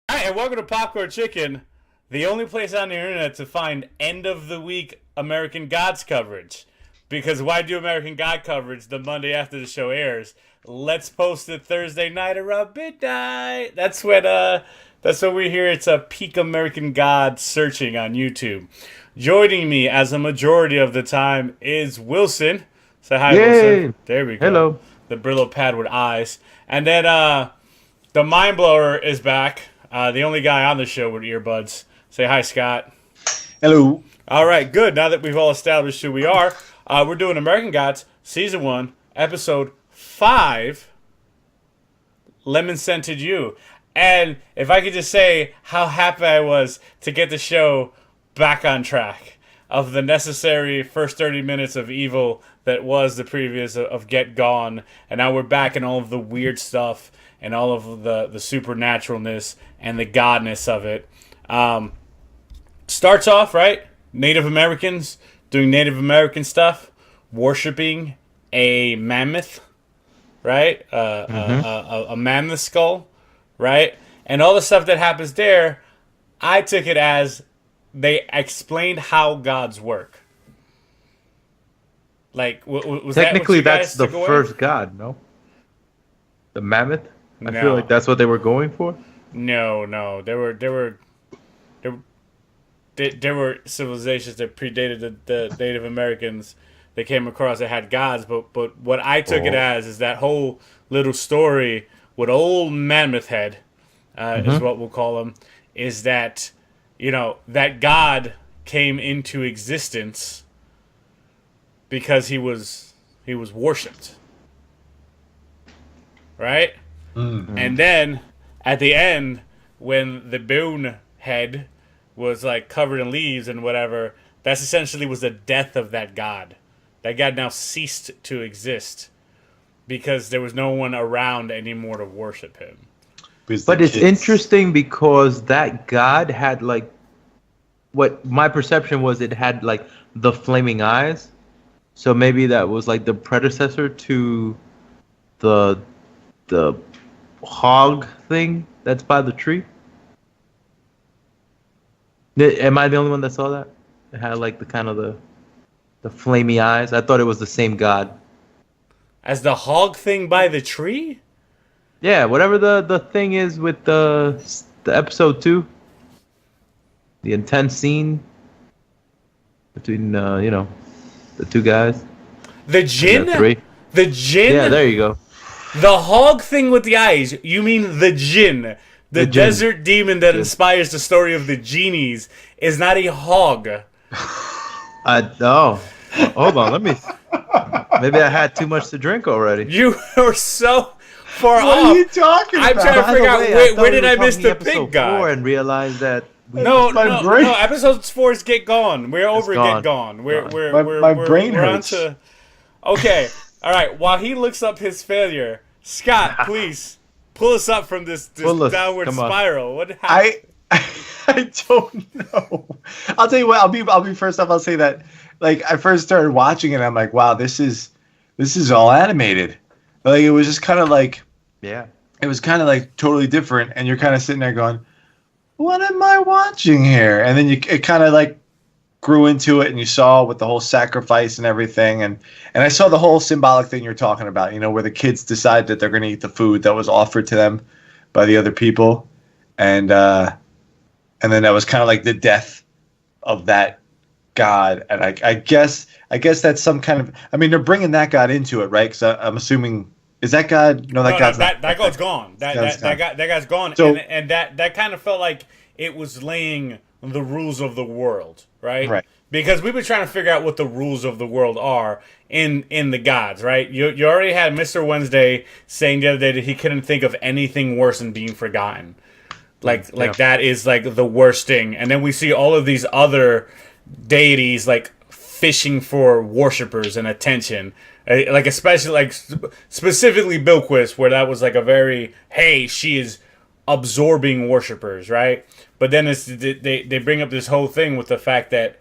Hi, and welcome to Popcorn Chicken, the only place on the internet to find end of the week American Gods coverage. Because why do American God coverage the Monday after the show airs? Let's post it Thursday night around midnight. That's when we hear it's a peak American God searching on YouTube. Joining me as a majority of the time is Wilson. Say hi, Wilson. Yay! There we go. Hello. The Brillo pad with eyes. And then the mind blower is back. The only guy on the show with earbuds. Say hi, Scott. Hello. All right, good. Now that we've all established who we are, we're doing American Gods, Season 1, Episode 5, Lemon Scented You. And if I could just say how happy I was to get the show back on track of the necessary first 30 minutes of evil that was the previous of Get Gone. And now we're back in all of the weird stuff and all of the supernaturalness and the godness of it. Starts off, right? Native Americans doing Native American stuff, worshiping a mammoth, right? A mammoth skull, right? And all the stuff that happens there, I took it as they explained how gods work. Like, was Technically, that what you that's guys the took away? first god, no? The mammoth? I No. feel like that's what they were going for. No. There were civilizations that predated the Native Americans. They came across that had gods, but what I took it as is that whole little story with old Mammoth Head, is what we'll call him, is that that god came into existence because he was worshipped, right? And then at the end, when the Boone Head was like covered in leaves and whatever, that's essentially was the death of that god. That god now ceased to exist because there was no one around anymore to worship him. But it's interesting because that god had like what my perception was it had like the flaming eyes. So maybe that was like the predecessor to the hog thing that's by the tree. Am I the only one that saw that? It had like the kind of the flamey eyes. I thought it was the same god. As the hog thing by the tree? Yeah, whatever the thing is with the episode 2, the intense scene between the two guys. The Jinn? Three. The Jinn? Yeah, there you go. The hog thing with the eyes, you mean the Jinn. The Jinn. desert demon that inspires the story of the genies is not a hog. Oh, hold on. Let me. Maybe I had too much to drink already. You are so far What off. are you talking I'm about? trying to By the figure out way, where thought did we I were miss talking the pig episode guy? 4 and realized that No, My brain- Episode 4 is Get Gone. We're over gone. Get Gone. My brain we're hurts. on to... Okay, all right. While he looks up his failure, Scott, please pull us up from this Pull us. downward Come on. spiral. What happened? I don't know. I'll tell you what. I'll be first off. I'll say that like I first started watching it. I'm like, wow, this is all animated. Like it was just kind of like yeah. it was kind of like totally different. And you're kind of sitting there going, what am I watching here? And then it kind of like grew into it, and you saw with the whole sacrifice and everything, and I saw the whole symbolic thing you're talking about, where the kids decide that they're going to eat the food that was offered to them by the other people, and then that was kind of like the death of that god, and I guess that's some kind of, I mean, they're bringing that god into it, right? Because I'm assuming, is that god? No, that god's not. That god's gone. God's gone. That guy's gone. So- and that kind of felt like it was laying the rules of the world, right? Right. Because we've been trying to figure out what the rules of the world are in the gods, right? You already had Mr. Wednesday saying the other day that he couldn't think of anything worse than being forgotten. Like that is like the worst thing. And then we see all of these other deities like fishing for worshipers and attention. Like especially like specifically Bilquis, where that was like a very, hey, she is absorbing worshipers, right? But then they bring up this whole thing with the fact that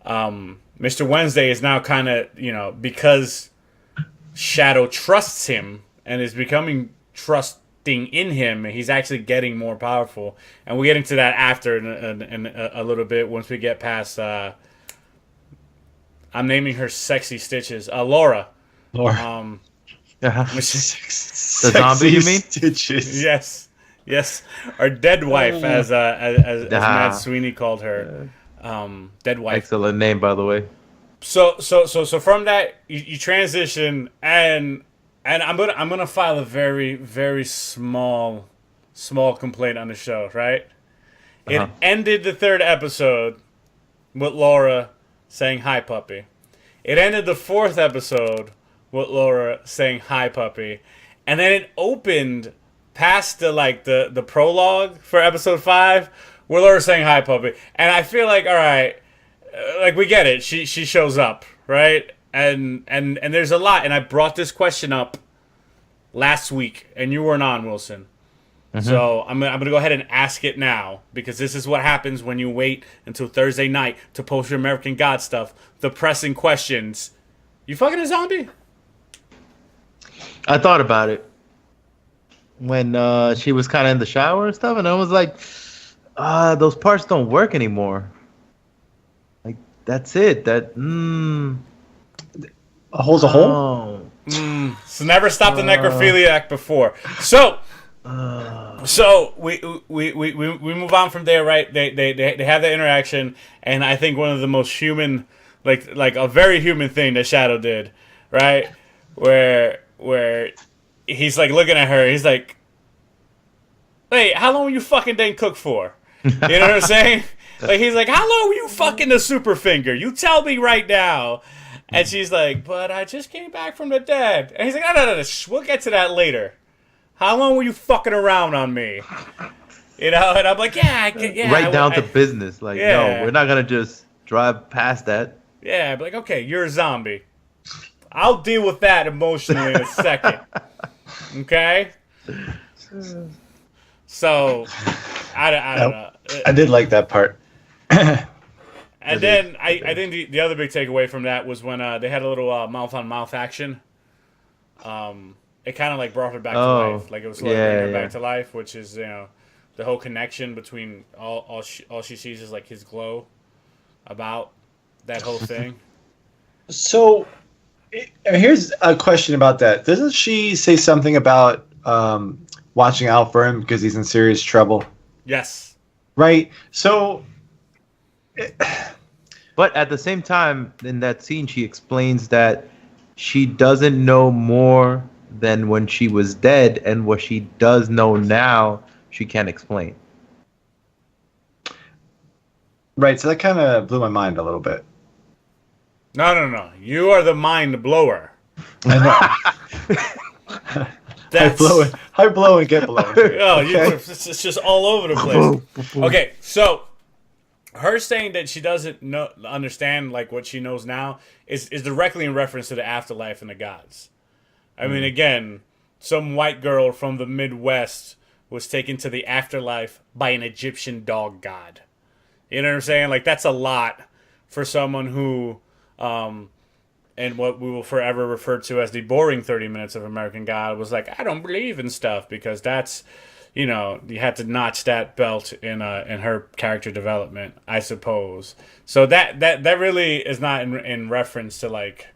Mr. Wednesday is now kind of, because Shadow trusts him and is becoming thing in him. He's actually getting more powerful, and we'll get into that after in a little bit once we get past. I'm naming her Sexy Stitches, Laura. Laura. The zombie, you mean? Stitches. Yes. Our dead wife, as Matt Sweeney called her. Dead wife. Excellent name, by the way. So from that you transition, and I'm gonna file a very, very small complaint on the show, right? It ended the third episode with Laura saying hi puppy. It ended the fourth episode with Laura saying hi puppy. And then it opened past the prologue for episode 5 where Laura saying hi puppy. And I feel like, all right, like we get it. She shows up, right? And there's a lot. And I brought this question up last week, and you weren't on, Wilson. Mm-hmm. So I'm gonna go ahead and ask it now, because this is what happens when you wait until Thursday night to post your American God stuff. The pressing questions. You fucking a zombie? I thought about it when she was kind of in the shower and stuff, and I was like, those parts don't work anymore. Like, that's it. That a hole's a hole. So never stopped the necrophiliac before. So we move on from there, right? They have that interaction, and I think one of the most human, like a very human thing that Shadow did, right? Where he's like looking at her, he's like, "Hey, how long were you fucking dang cook for?" You know what I'm saying? Like, he's like, "How long were you fucking the super finger? You tell me right now." And she's like, "But I just came back from the dead." And he's like, No, we'll get to that later. How long were you fucking around on me? You know, and I'm like, yeah. Right down to business. Like, no, we're not going to just drive past that. Yeah, but like, okay, you're a zombie. I'll deal with that emotionally in a second. Okay? So, I don't know. I did like that part. And then I think the other big takeaway from that was when they had a little mouth-on-mouth action. It kind of like brought her back to life. Like, it was bringing her back to life, which is, you know, the whole connection between all she sees is like his glow about that whole thing. So, here's a question about that. Doesn't she say something about watching out for him because he's in serious trouble? Yes. Right? So... But at the same time, in that scene, she explains that she doesn't know more than when she was dead, and what she does know now, she can't explain. Right, so that kind of blew my mind a little bit. No. You are the mind blower. I know. I blow and get blown. It's just all over the place. Okay, so her saying that she doesn't understand like what she knows now is directly in reference to the afterlife and the gods. I mean, again, some white girl from the Midwest was taken to the afterlife by an Egyptian dog god. You know what I'm saying? Like, that's a lot for someone who, and what we will forever refer to as the boring 30 minutes of American God, was like, I don't believe in stuff, because that's, you know, you had to notch that belt in her character development, I suppose. So that really is not in reference to like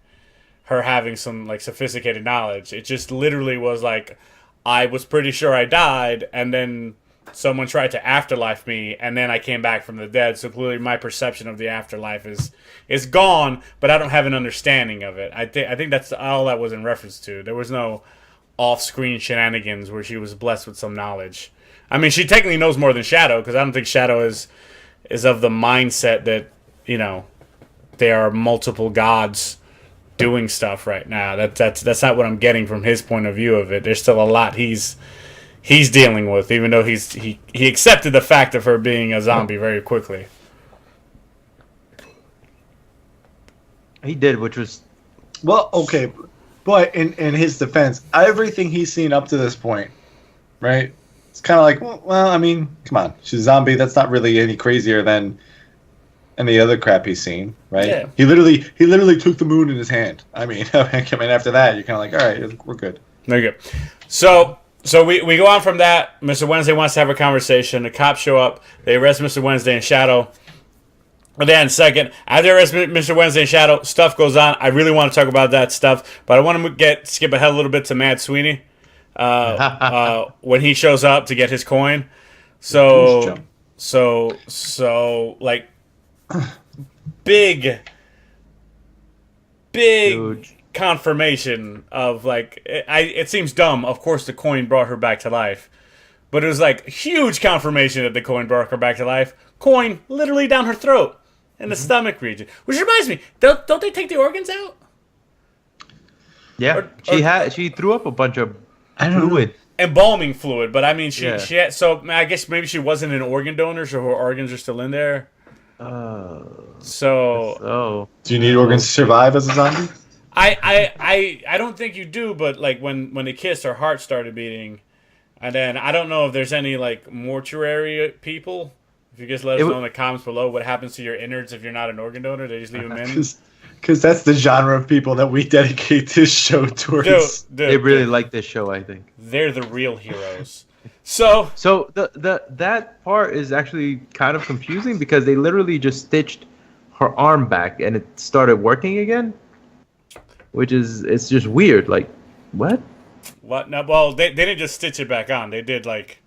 her having some like sophisticated knowledge. It just literally was like, I was pretty sure I died, and then someone tried to afterlife me, and then I came back from the dead. So clearly my perception of the afterlife is gone, but I don't have an understanding of it. I think that's all that was in reference to. There was no off-screen shenanigans where she was blessed with some knowledge. I mean, she technically knows more than Shadow, because I don't think Shadow is of the mindset that, you know, there are multiple gods doing stuff right now. That's not what I'm getting from his point of view of it. There's still a lot he's dealing with, even though he accepted the fact of her being a zombie very quickly. He did, which was... Well, okay, but in his defense, everything he's seen up to this point, right? It's kind of like, well, I mean, come on, she's a zombie. That's not really any crazier than any other crap he's seen, right? Yeah. He literally took the moon in his hand. I mean, after that, you're kind of like, all right, we're good. There you go. So So we go on from that. Mr. Wednesday wants to have a conversation. The cops show up. They arrest Mr. Wednesday and Shadow. And then second, after they arrest Mr. Wednesday and Shadow, stuff goes on. I really want to talk about that stuff, but I want to skip ahead a little bit to Mad Sweeney when he shows up to get his coin. So like big Huge. confirmation of like it seems dumb. Of course, the coin brought her back to life, but it was like huge confirmation that the coin brought her back to life. Coin literally down her throat in the stomach region, which reminds me, don't they take the organs out? Yeah, she threw up a bunch of fluid. Embalming fluid, but I mean she Yeah. had, so I guess maybe she wasn't an organ donor, so her organs are still in there. So Oh, Do you need organs to survive as a zombie? I don't think you do, but like when they kissed, her heart started beating, and then I don't know if there's any like mortuary people. If you just let us know in the comments below what happens to your innards if you're not an organ donor, they just leave them in. Because that's the genre of people that we dedicate this show towards. Dude, they really like this show, I think. they're the real heroes. So So that part is actually kind of confusing because they literally just stitched her arm back and it started working again, it's just weird. Like, what? what? No, well, they didn't just stitch it back on. They did like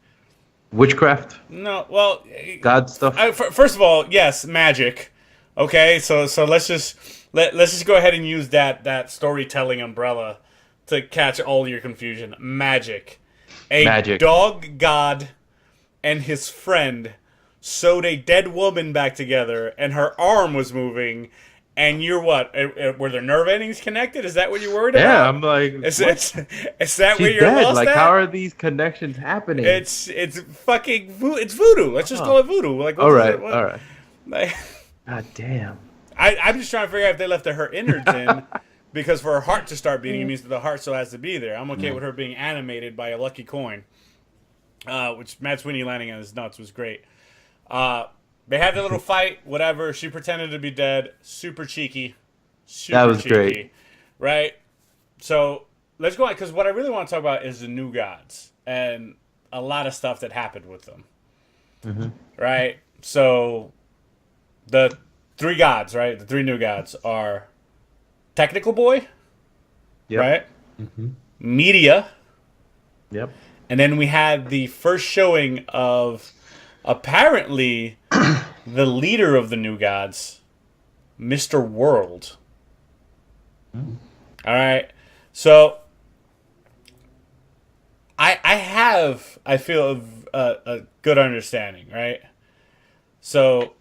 Witchcraft, no. Well, God stuff. first of all, yes, magic. Okay, so let's just go ahead and use that storytelling umbrella to catch all your confusion. Magic. Magic. Dog god and his friend sewed a dead woman back together, and her arm was moving. And you're what? Were their nerve endings connected? Is that what you're worried Yeah, about? I'm like, Is what? that where She's you're dead. lost Like, at? how are these connections happening? It's fucking it's voodoo. Let's just call it voodoo. Like, all right, all right. Like, God damn. I'm just trying to figure out if they left her innards in, because for her heart to start beating, it means that the heart still has to be there. I'm okay with her being animated by a lucky coin, which Matt Sweeney landing on his nuts was great. They had their little fight, whatever. She pretended to be dead. Super cheeky. Super That was cheeky, great. right? So let's go on, because what I really want to talk about is the new gods and a lot of stuff that happened with them. Right? So the three gods, right? The three new gods are Technical Boy, Yep. right? Media, Yep. and then we had the first showing of apparently the leader of the new gods, Mr. World. All right. So I feel a good understanding, right? So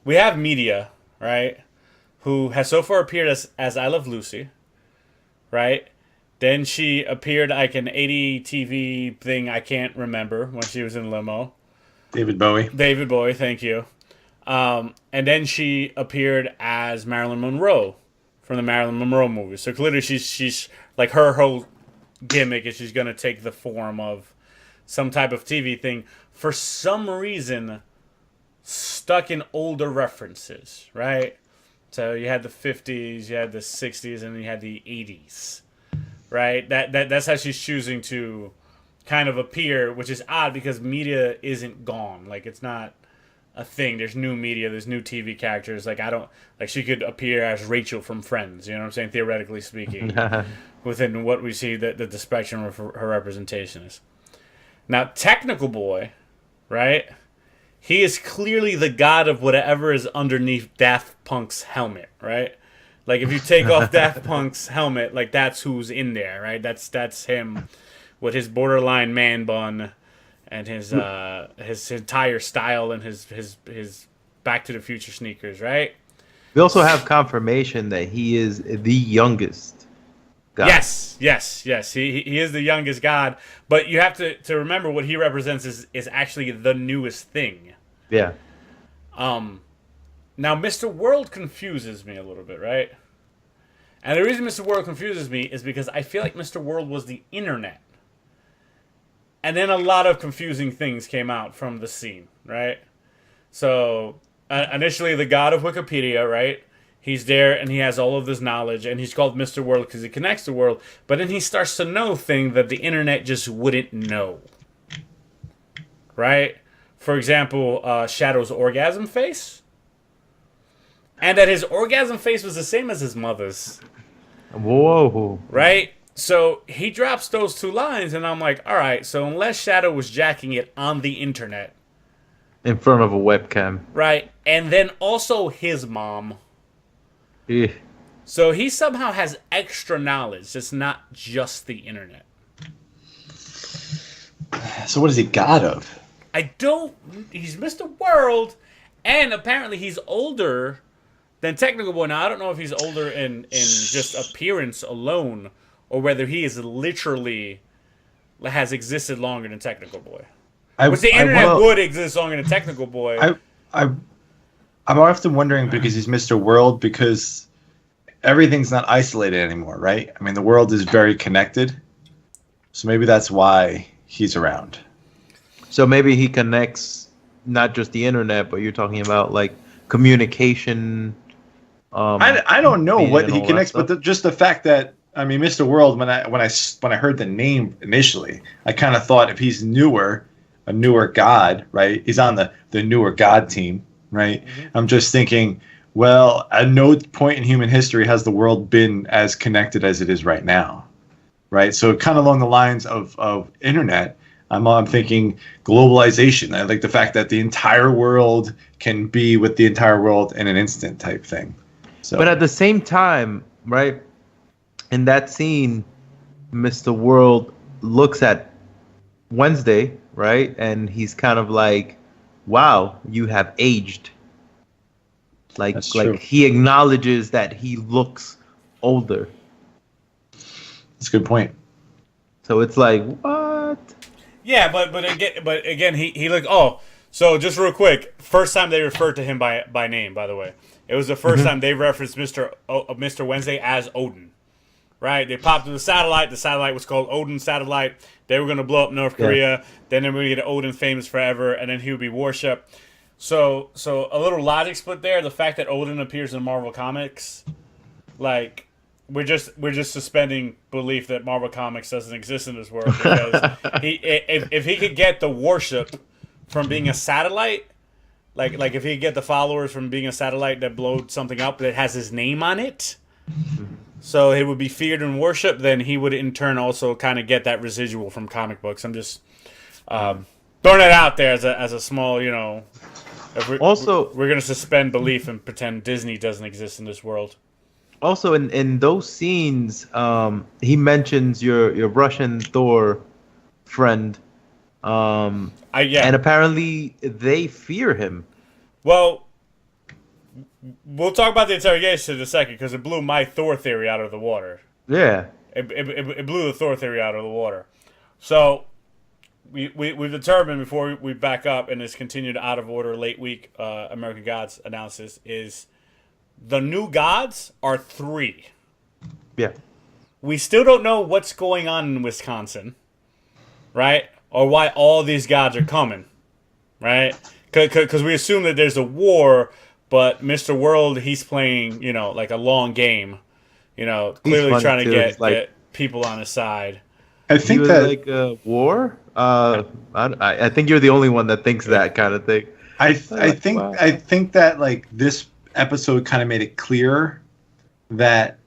we have Media, right, who has so far appeared as I Love Lucy, right? Then she appeared like an 80 TV thing I can't remember when she was in Limo. David Bowie. David Bowie, thank you. And then she appeared as Marilyn Monroe from the Marilyn Monroe movie. So clearly she's like her whole gimmick is she's gonna take the form of some type of TV thing. For some reason, stuck in older references, right? So you had the 50s, you had the 60s, and then you had the 80s, right? That's how she's choosing to kind of appear, which is odd because Media isn't gone. Like, it's not a thing. There's new Media, there's new TV characters. Like, she could appear as Rachel from Friends, you know what I'm saying? Theoretically speaking, within what we see that the spectrum of her representation is. Now, Technical Boy, right? He is clearly the god of whatever is underneath Daft Punk's helmet, right? Like, if you take off Daft Punk's helmet, like, that's who's in there, right? That's him with his borderline man bun and his entire style and his Back to the Future sneakers, right? We also have confirmation that he is the youngest god. Yes. He is the youngest god, but you have to remember what he represents is actually the newest thing. Yeah. Now, Mr. World confuses me a little bit, right? And the reason Mr. World confuses me is because I feel like Mr. World was the internet. And then a lot of confusing things came out from the scene, right? So, initially, the god of Wikipedia, right? He's there and he has all of this knowledge, and he's called Mr. World because he connects the world. But then he starts to know things that the internet just wouldn't know. Right? For example, Shadow's orgasm face. And that his orgasm face was the same as his mother's. Whoa. Right? So he drops those two lines, and I'm like, all right, so unless Shadow was jacking it on the internet. In front of a webcam. Right? And then also his mom. Yeah. So he somehow has extra knowledge, just not just the internet. So what is he god of? He's Mr. World, and apparently he's older than Technical Boy. Now, I don't know if he's older in just appearance alone, or whether he is literally has existed longer than Technical Boy. Which the internet would exist longer than Technical Boy. I'm often wondering, because he's Mr. World, because everything's not isolated anymore, right? I mean, the world is very connected. So maybe that's why he's around. So maybe he connects not just the internet, but you're talking about like communication. I don't know what he connects, but just the fact that, I mean, Mr. World, when I heard the name initially, I kind of thought if he's a newer god, right? He's on the newer god team, right? Mm-hmm. I'm just thinking, well, at no point in human history has the world been as connected as it is right now, right? So kind of along the lines of internet, I'm thinking globalization. I like the fact that the entire world can be with the entire world in an instant type thing. So, but at the same time, right, in that scene, Mr. World looks at Wednesday, right, and he's kind of like, wow, you have aged. Like he acknowledges that he looks older. That's a good point. So it's like, what? Yeah, but again, he looked. Oh, so just real quick, first time they referred to him by name. By the way, it was the 1st time they referenced Mr. Wednesday as Odin. Right? They popped to the satellite. The satellite was called Odin Satellite. They were going to blow up North Korea. Then they were going to get Odin famous forever, and then he would be worshipped. So a little logic split there. The fact that Odin appears in Marvel Comics, like. We're just suspending belief that Marvel Comics doesn't exist in this world, because if he could get the worship from being a satellite, like if he could get the followers from being a satellite that blowed something up that has his name on it, so it would be feared and worshipped, then he would in turn also kind of get that residual from comic books. I'm just throwing it out there as a small, If we're gonna suspend belief and pretend Disney doesn't exist in this world. Also, in those scenes, he mentions your Russian Thor friend, and apparently they fear him. Well, we'll talk about the interrogation in a second, because it blew my Thor theory out of the water. Yeah, it blew the Thor theory out of the water. So we've determined, before we back up in this continued out of order late week American Gods analysis, is the new gods are 3. Yeah. We still don't know what's going on in Wisconsin, right? Or why all these gods are coming, right? Because we assume that there's a war, but Mr. World, he's playing, like a long game, clearly trying to get people on his side. I think that like a war. I think you're the only one that thinks that kind of thing. I think that like this episode kind of made it clear that,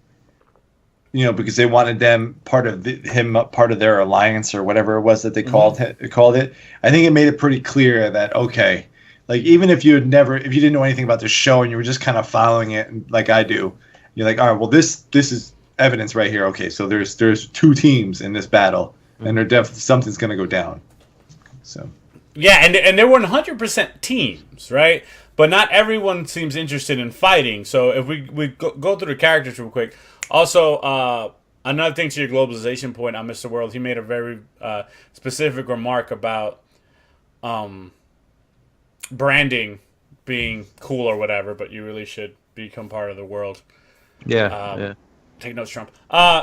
because they wanted them part of their alliance or whatever it was that they called it. I think it made it pretty clear that, okay, like even if you didn't know anything about the show and you were just kind of following it like I do, you're like, all right, well this is evidence right here. Okay, so there's 2 teams in this battle, and they're definitely something's going to go down. So yeah, and they're 100% teams, right? But not everyone seems interested in fighting. So if we go through the characters real quick. Also, another thing to your globalization point on Mr. World, he made a very specific remark about branding being cool or whatever, but you really should become part of the world. Yeah. Take notes, Trump.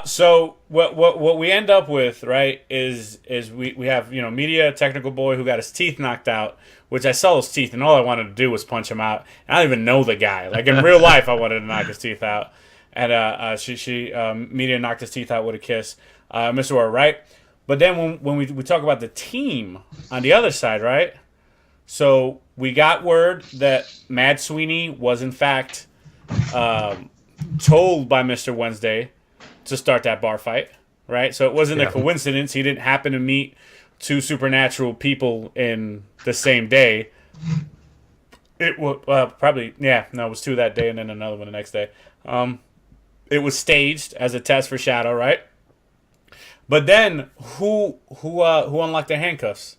So what we end up with, right, is we have, you know, media technical boy who got his teeth knocked out, which I saw his teeth and all I wanted to do was punch him out. I don't even know the guy. Like in real life, I wanted to knock his teeth out, and she media knocked his teeth out with a kiss, Mr. War, right? But then when we talk about the team on the other side, right? So we got word that Mad Sweeney was in fact told by Mr. Wednesday to start that bar fight, right? So it wasn't a coincidence. He didn't happen to meet two supernatural people in the same day. It was probably, it was two that day and then another one the next day. It was staged as a test for Shadow, right? But then who unlocked their handcuffs?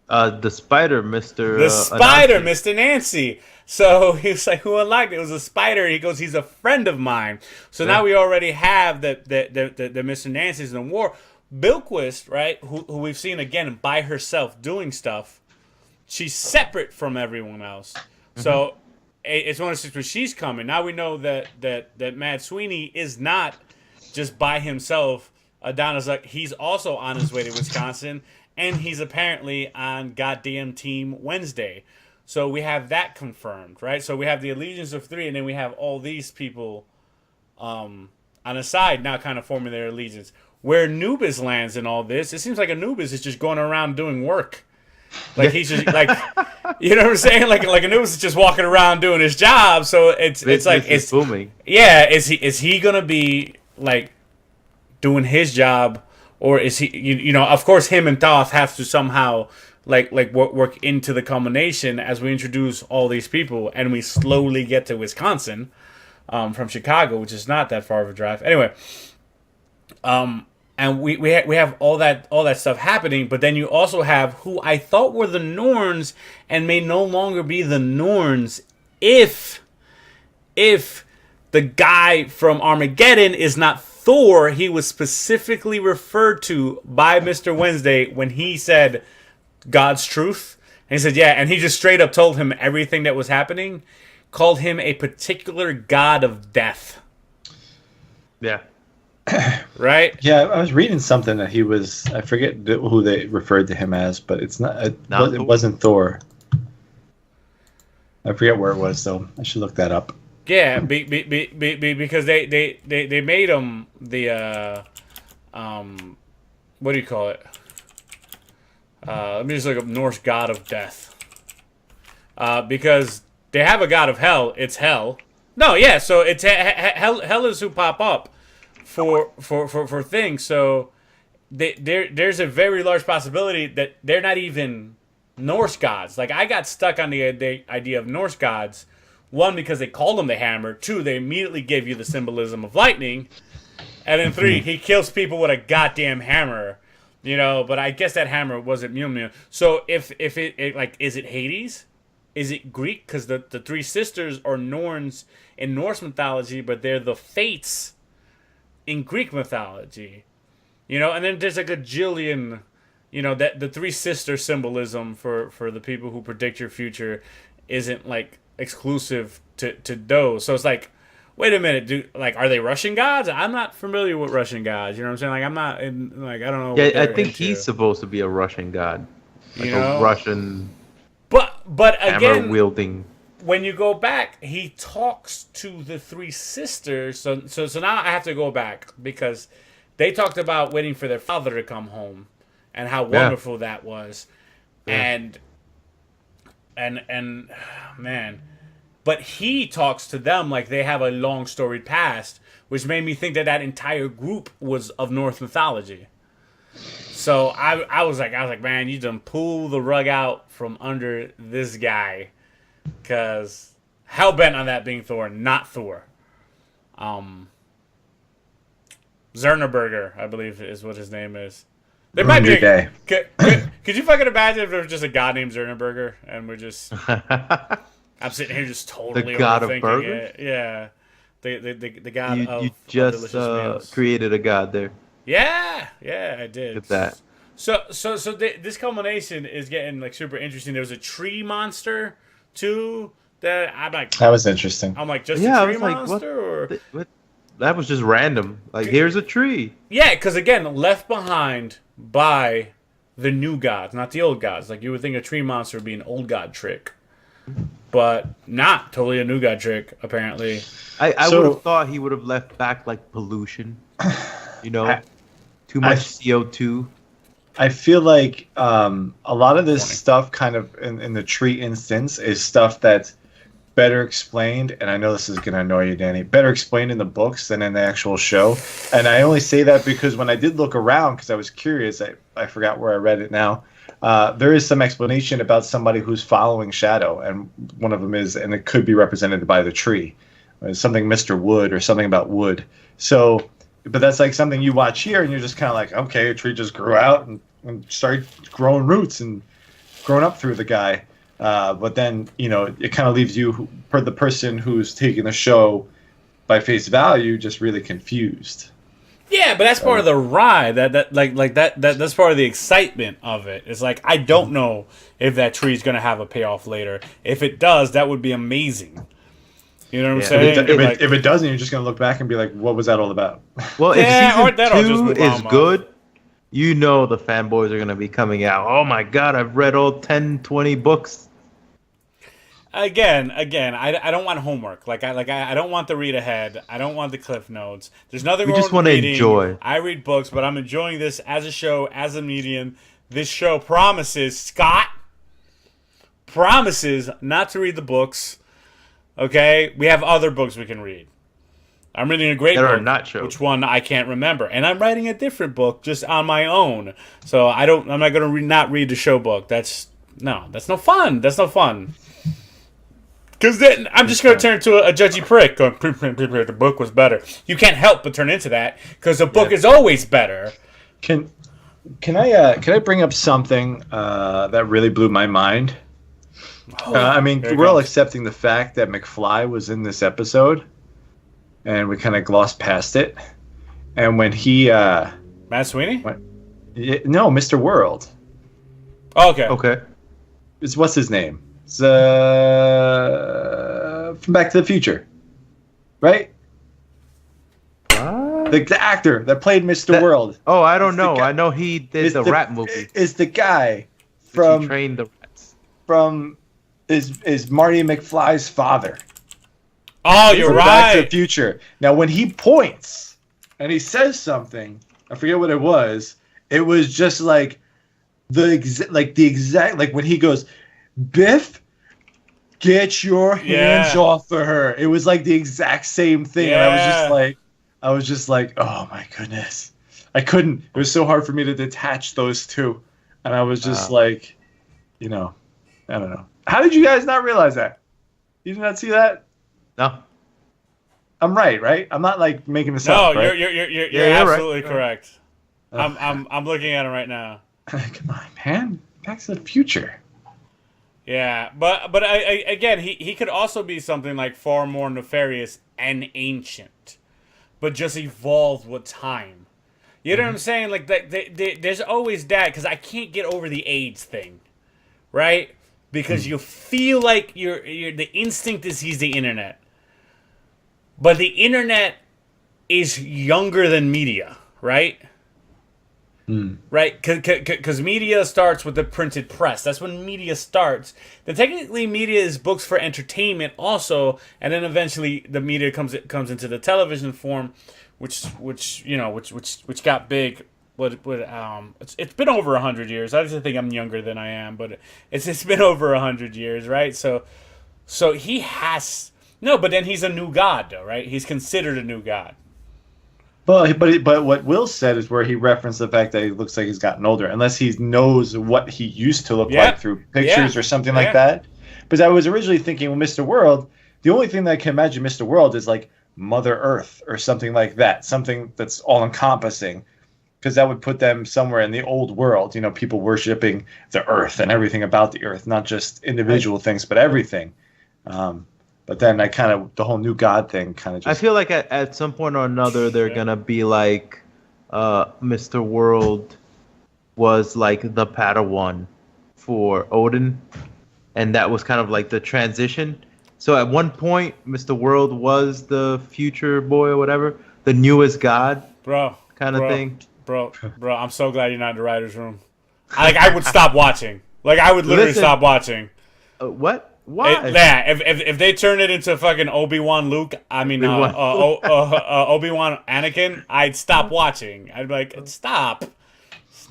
The spider, Mr. The spider, Anansi. Mr. Nancy. So he was like, who unlocked it? It was a spider. He goes, he's a friend of mine. So now we already have the Mr. Nancy's in the war. Bilquist, right, who we've seen again by herself doing stuff, she's separate from everyone else. So it's one of those where she's coming. Now we know that Mad Sweeney is not just by himself. Adonis, like, he's also on his way to Wisconsin. And he's apparently on goddamn Team Wednesday. So we have that confirmed, right? So we have the allegiance of three, and then we have all these people on the side now kind of forming their allegiance. Where Anubis lands in all this, it seems like Anubis is just going around doing work. Like he's just like, you know what I'm saying? Like Anubis is just walking around doing his job. So it's like it's booming. Yeah, is he gonna be like doing his job? Or is he, you know, of course, him and Thoth have to somehow like work into the culmination as we introduce all these people and we slowly get to Wisconsin from Chicago, which is not that far of a drive. Anyway, and we have all that stuff happening, but then you also have who I thought were the Norns and may no longer be the Norns if the guy from Armageddon is not Thor. He was specifically referred to by Mr. Wednesday when he said God's truth. And he said, yeah, and he just straight up told him everything that was happening, called him a particular god of death. Yeah. Right? Yeah, I was reading something that he was, I forget who they referred to him as, but it's not, it wasn't Thor. I forget where it was, though. I should look that up. Yeah, because they made him the what do you call it? Let me just look up Norse god of death. Because they have a god of hell. It's hell. No, yeah. So it's hell is who pop up for things. So there's a very large possibility that they're not even Norse gods. Like I got stuck on the idea of Norse gods. One, because they called him the hammer. Two, they immediately gave you the symbolism of lightning. And then three, he kills people with a goddamn hammer. You know, but I guess that hammer wasn't Mjolnir. So if it like, is it Hades? Is it Greek? Because the three sisters are Norns in Norse mythology, but they're the Fates in Greek mythology. You know, and then there's like a jillion, you know, that the three sister symbolism for the people who predict your future isn't like exclusive to those. So it's like, wait a minute, are they Russian gods? I'm not familiar with Russian gods. You know what I'm saying? Like I'm not in, like, I don't know. Yeah, I think he's supposed to be a Russian god, like a Russian. But again, hammer wielding. When you go back, he talks to the three sisters. So now I have to go back because they talked about waiting for their father to come home and how wonderful that was, and man, but he talks to them like they have a long storied past, which made me think that entire group was of Norse mythology. So I was like, man, you done pull the rug out from under this guy, because hell bent on that being Thor, not Thor. Zernerberger, I believe, is what his name is. There might be a, could you fucking imagine if there was just a god named Zernerberger and we're just I'm sitting here just totally the god of overthinking burgers? it. Yeah. The god of you just delicious meals. created a god there. Yeah, I did. Look at that. So this culmination is getting like super interesting. There was a tree monster too that I'm like, that was interesting. I'm like, just a tree monster, or just random. Like, here's a tree. Yeah, because again, left behind by the new gods, not the old gods. Like you would think a tree monster would be an old god trick, but not totally a new god trick. Apparently, I would have thought he would have left back like pollution. You know, too much CO2. I feel like a lot of this stuff, kind of in the tree instance, is stuff that's better explained, and I know this is going to annoy you, Danny, better explained in the books than in the actual show. And I only say that because when I did look around, because I was curious, I forgot where I read it now, there is some explanation about somebody who's following Shadow, and one of them is, and it could be represented by the tree. Something Mr. Wood or something about wood. So, but that's like something you watch here, and you're just kind of like, okay, a tree just grew out and started growing roots and growing up through the guy. But then, you know, it kind of leaves you, for the person who's taking the show by face value, just really confused. yeah, but that's part of the ride. That's part of the excitement of it. It's like I don't know if that tree's gonna have a payoff later. If it does, that would be amazing. You know what I'm saying? If it doesn't, you're just gonna look back and be like, "What was that all about?" Well, if season 2 is on. good, you know the fanboys are gonna be coming out. Oh my god, I've read all 10, 20 books. Again, I don't want homework. I don't want the read ahead. I don't want the cliff notes. There's nothing wrong We just want to enjoy. I read books, but I'm enjoying this as a show, as a medium. This show promises not to read the books. Okay? We have other books we can read. I'm reading a great book. Are not shows. Which one I can't remember. And I'm writing a different book just on my own. So I'm not going to not read the show book. That's no fun. That's no fun. Because then I'm just going to turn into a judgy prick going, the book was better. You can't help but turn into that because the book is always better. Can I bring up something that really blew my mind? I mean, we're all accepting the fact that McFly was in this episode, and we kind of glossed past it. And when he... Matt Sweeney? No, Mr. World. Oh, okay. Okay. What's his name? It's, from Back to the Future, right? The actor that played Mr. World. Oh, I don't know. I know he did the rap movie. Is the guy from... He trained the rats. From... Is Marty McFly's father. Oh, you're right. Back to the Future. Now, when he points and he says something, I forget what it was. It was just like the exact like when he goes, Biff, get your hands off of her. It was like the exact same thing, and I was just like, oh my goodness, I couldn't. It was so hard for me to detach those two, and I was just like, you know, I don't know. How did you guys not realize that? You did not see that? No. I'm right? I'm not like making this up. No, right? you're absolutely correct. I'm looking at him right now. Come on, man. Back to the Future. Yeah, but again, he could also be something like far more nefarious and ancient, but just evolved with time. You know what I'm saying? Like there's always that, because I can't get over the AIDS thing, right? Because you feel like you're the instinct is he's the internet, but the internet is younger than media, right? Right? Because media starts with the printed press. That's when media starts. Then technically media is books for entertainment also, and then eventually the media comes into the television form, which got big. It's been over 100 years. I just think I'm younger than I am, but it's been over 100 years, right? So he has but then he's a new god, though, right? He's considered a new god. But what Will said is where he referenced the fact that he looks like he's gotten older, unless he knows what he used to look like through pictures or something like that. But I was originally thinking, well, Mr. World, the only thing that I can imagine Mr. World is like Mother Earth or something like that, something that's all encompassing, because that would put them somewhere in the old world. You know, people worshiping the Earth and everything about the Earth, not just individual things, but everything. But then the whole new god thing kind of just... I feel like at some point or another, they're going to be like, Mr. World was like the Padawan for Odin. And that was kind of like the transition. So at one point, Mr. World was the future boy or whatever, the newest god bro, kind of thing. bro. I'm so glad you're not in the writers' room. I would stop watching. Like I would literally Listen. stop watching. What? Why? If they turn it into fucking Obi-Wan Luke, I mean Obi-Wan Anakin, I'd stop watching. I'd be like, stop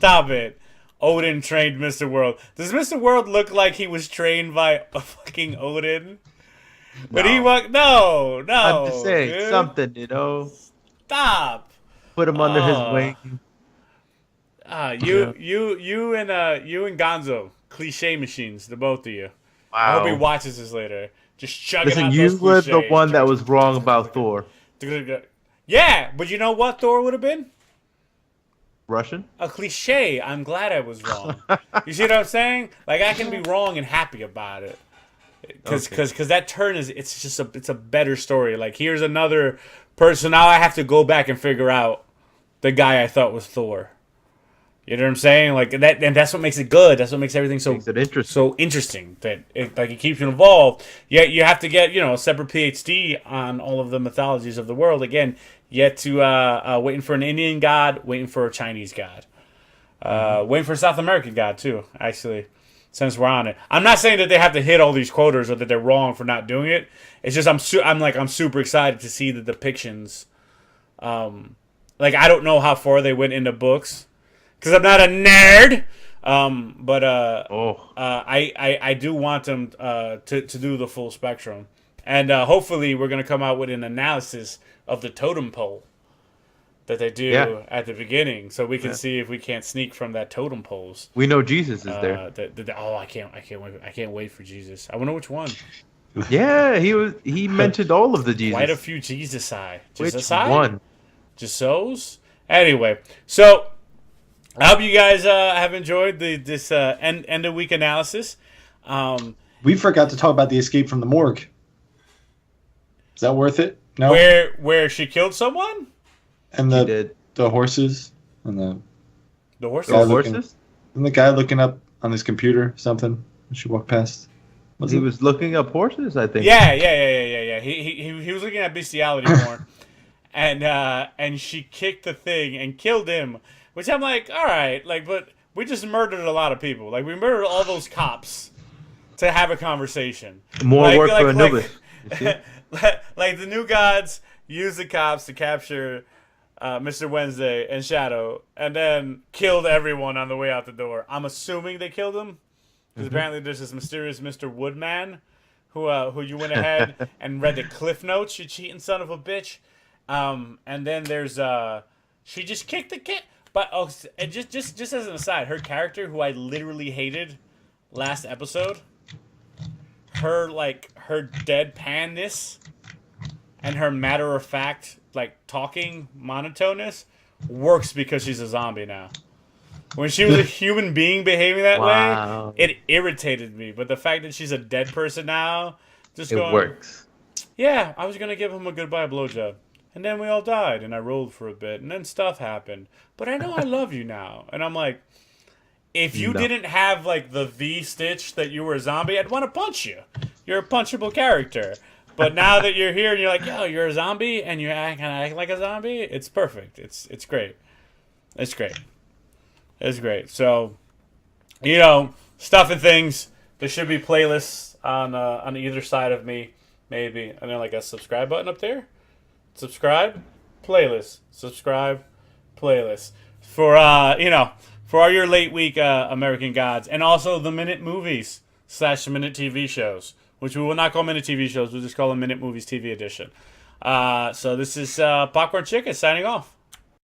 it. Odin trained Mr. World. Does Mr. World look like he was trained by a fucking Odin? But he walked. No. I'm just saying dude. something, you know. Stop. Put him under his wing. You and Gonzo, cliche machines, the both of you. I hope he Wow. watches this later. Just chugging Listen, out you those were the cliches. one that was wrong about Thor. Yeah, but you know what Thor would have been? Russian? A cliche. I'm glad I was wrong. You see what I'm saying? Like I can be wrong and happy about it. Because that turn it's a better story. Like here's another person. Now I have to go back and figure out the guy I thought was Thor. You know what I'm saying? Like that, and that's what makes it good. That's what makes everything Makes it interesting. so interesting. That it keeps you involved. Yet you have to get a separate PhD on all of the mythologies of the world. Again, yet to waiting for an Indian god, waiting for a Chinese god, waiting for a South American god too. Actually, since we're on it, I'm not saying that they have to hit all these quotas or that they're wrong for not doing it. It's just I'm super excited to see the depictions. Like I don't know how far they went into books. Because I'm not a nerd, but I do want them to do the full spectrum, and hopefully we're gonna come out with an analysis of the totem pole that they do at the beginning, so we can see if we can't sneak from that totem poles. We know Jesus is there. I can't wait for Jesus. I wonder which one. Yeah, he mentioned all of the Jesus. Quite a few Jesus-I. Which Jesus-I? one? Just so's? Anyway, so. I hope you guys have enjoyed this end of week analysis. We forgot to talk about the escape from the morgue. Is that worth it? No. Where she killed someone? And She did. the horses and The horse? Yeah, The horses? and the guy looking up on his computer something when she walked past. He was looking up horses, I think. Yeah. He was looking at bestiality porn, and she kicked the thing and killed him. Which I'm like, all right, like, but we just murdered a lot of people. Like, we murdered all those cops to have a conversation. More work for Anubis. Like the new gods used the cops to capture Mr. Wednesday and Shadow, and then killed everyone on the way out the door. I'm assuming they killed him, because apparently there's this mysterious Mr. Woodman who you went ahead and read the cliff notes. You cheating son of a bitch. And then there's she just kicked the kid. But and just as an aside, her character, who I literally hated last episode, her deadpanness and her matter of fact talking monotoneness works because she's a zombie now. When she was a human being behaving that way, it irritated me. But the fact that she's a dead person now, It works. Yeah, I was gonna give him a goodbye blowjob. And then we all died, and I rolled for a bit, and then stuff happened. But I know I love you now. And I'm like, if you didn't have, the V-stitch that you were a zombie, I'd want to punch you. You're a punchable character. But now that you're here, and you're like, yo, you're a zombie, and you kind of act like a zombie, it's perfect. It's great. It's great. It's great. So, stuff and things. There should be playlists on either side of me, maybe. And then, a subscribe button up there. Subscribe, playlist. Subscribe, playlist. For for all your late week American Gods, and also the Minute Movies / Minute TV shows, which we will not call Minute TV shows. We'll just call them Minute Movies TV Edition. So this is Popcorn Chicken signing off.